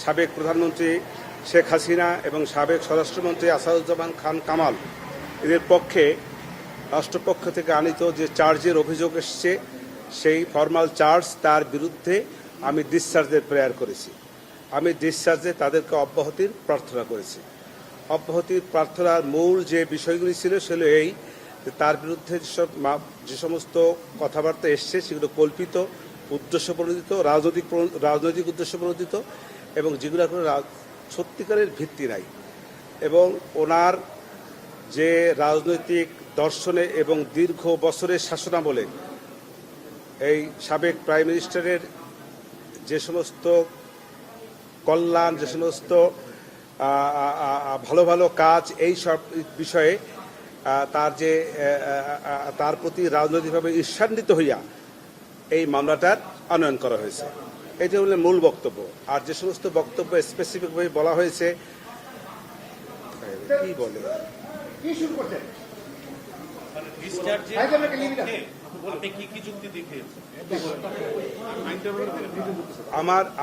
সাবেক প্রধানমন্ত্রী শেখ হাসিনা এবং সাবেক স্বরাষ্ট্রমন্ত্রী আসাদুজ্জামান খান কামাল এদের পক্ষে রাষ্ট্রপক্ষ থেকে আনিত যে চার্জের অভিযোগ এসছে, সেই ফর্মাল চার্জ, তার বিরুদ্ধে আমি ডিসচার্জের প্রেয়ার করেছি। আমি ডিসচার্জে তাদেরকে অব্যাহতির প্রার্থনা করেছি। অব্যাহতির প্রার্থনার মূল যে বিষয়গুলি ছিল সেগুলো এই যে তার বিরুদ্ধে যে সমস্ত কথাবার্তা এসছে সেগুলো কল্পিত, উদ্দেশ্যপ্রণোদিত, রাজনৈতিক উদ্দেশ্যপ্রণোদিত এবং যেগুলো কোনো সত্যিকারের ভিত্তি নাই। এবং ওনার যে রাজনৈতিক দর্শনে এবং দীর্ঘ বছরের শাসনামলে এই সাবেক প্রাইম মিনিস্টারের যে সমস্ত কল্যাণ, যে সমস্ত ভালো ভালো কাজ, এই সব বিষয়ে তার প্রতি রাজনৈতিকভাবে ঈর্ষান্বিত হইয়া এই মামলাটার আনয়ন করা হয়েছে। এটা হলো মূল বক্তব্য। আর যে সমস্ত বক্তব্য স্পেসিফিকভাবে বলা হয়েছে, কি বলে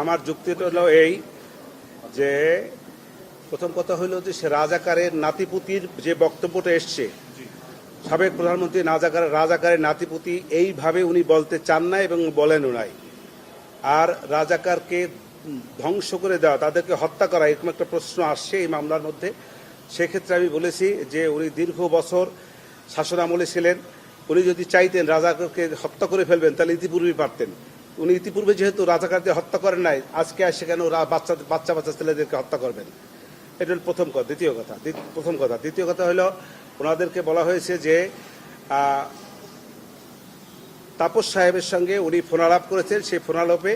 আমার যুক্তিটা হলো এই যে প্রথম কথা হলো যে সে রাজাকারের নাতিপুতির যে বক্তব্যটা এসছে, সাবেক প্রধানমন্ত্রী রাজাকারের নাতিপুতি, এইভাবে উনি বলতে চান না এবং বলেনও নাই। আর রাজাকারকে ধ্বংস করে দেওয়া, তাদেরকে হত্যা করা, এরকম একটা প্রশ্ন আসছে এই মামলার মধ্যে। সেক্ষেত্রে আমি বলেছি যে উনি দীর্ঘ বছর শাসনামলে ছিলেন। উনি যদি চাইতেন রাজাকারকে হত্যা করে ফেলবেন তাহলে ইতিপূর্বেই পারতেন। উনি ইতিপূর্বে যেহেতু রাজাকারদের হত্যা করেন নাই, আজকে আসে কেন বাচ্চা ছেলেদেরকে হত্যা করবেন? এটা হল প্রথম কথা। দ্বিতীয় কথা হলো ওনাদেরকে বলা হয়েছে যে তাপস সাহেবের সঙ্গে উনি ফোনালাপ করেছেন, সেই ফোনালাপে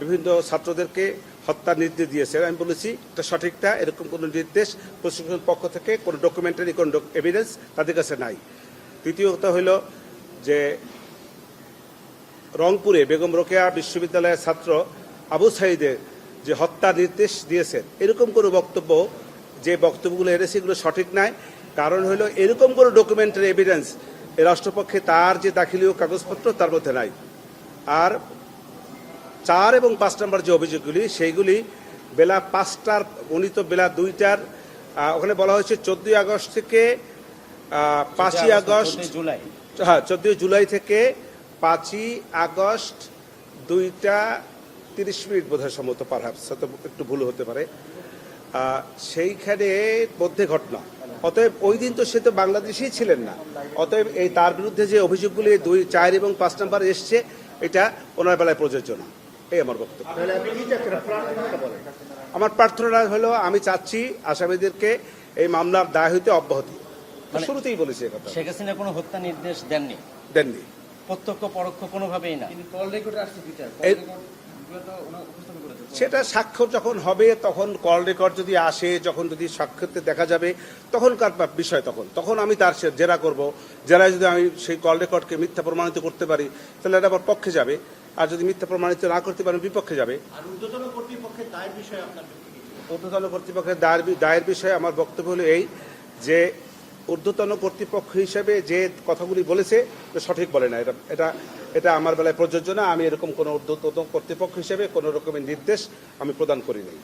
বিভিন্ন ছাত্রদেরকে হত্যার নির্দেশ দিয়েছেন। আমি বলেছি এটা সঠিকটা, এরকম কোনো নির্দেশ প্রশাসনের পক্ষ থেকে কোনো ডকুমেন্টারি কোনো এভিডেন্স তাদের কাছে নাই। তৃতীয় কথা হইল যে রংপুরে বেগম রোকেয়া বিশ্ববিদ্যালয়ের ছাত্র আবু সাঈদের যে হত্যার নির্দেশ দিয়েছেন, এরকম কোনো বক্তব্য, যে বক্তব্যগুলো এনেছে এগুলো সঠিক নয়। কারণ হলো এরকম কোনো ডকুমেন্টারি এভিডেন্স রাষ্ট্রপক্ষে তার যে দাখিলীয় কাগজপত্র তার মধ্যে নাই। আর 4 এবং 5 নম্বর যে অভিযোগগুলি, সেইগুলি বেলা 5টার, উনি তো বেলা 2টার, ওখানে বলা হয়েছে 14 আগস্ট থেকে 5ই আগস্ট, হ্যাঁ 14 জুলাই থেকে 5ই আগস্ট 2:30 বোধহয় সম্ভবত, পারহ্যাপস একটু ভুল হতে পারে, সেইখানে মধ্যে ঘটনা। অতএব ওই দিন তো সে তো বাংলাদেশেই ছিলেন না। অতএব এই তার বিরুদ্ধে যে অভিযোগগুলি 2, 4 এবং 5 নম্বর এসছে, এটা ওনার বেলায় প্রযোজ্য না। এই আমার বক্তব্য। আমার প্রার্থনা হলো, আমি চাচ্ছি আসামিদেরকে এই মামলার দায় হইতে অব্যাহতি। শুরুতেই বলেছি কথা। শেখ হাসিনা কোনো হত্যা নির্দেশ দেননি, প্রত্যক্ষ পরোক্ষ কোনোভাবেই না। সেটা স্বাক্ষর যখন হবে, তখন কল রেকর্ড যদি আসে, যখন যদি সাক্ষাৎতে দেখা যাবে, তখনকার বিষয়। তখন আমি তার জেরা করব। জেরায় যদি আমি সেই কল রেকর্ডকে মিথ্যা প্রমাণিত করতে পারি, তাহলে এটা আমার পক্ষে যাবে। আর যদি মিথ্যা প্রমাণিত না করতে পারেন, বিপক্ষে যাবে। ঊর্ধ্বতন কর্তৃপক্ষের দায়ের বিষয়ে আমার বক্তব্য হলো এই যে ঊর্ধ্বতন কর্তৃপক্ষ হিসেবে যে কথাগুলি বলেছে সঠিক বলে না। এটা আমার বেলায় প্রযোজ্য না। আমি এরকম কোনো ঊর্ধ্বতন কর্তৃপক্ষ হিসেবে কোনো রকমের নির্দেশ আমি প্রদান করি নাই।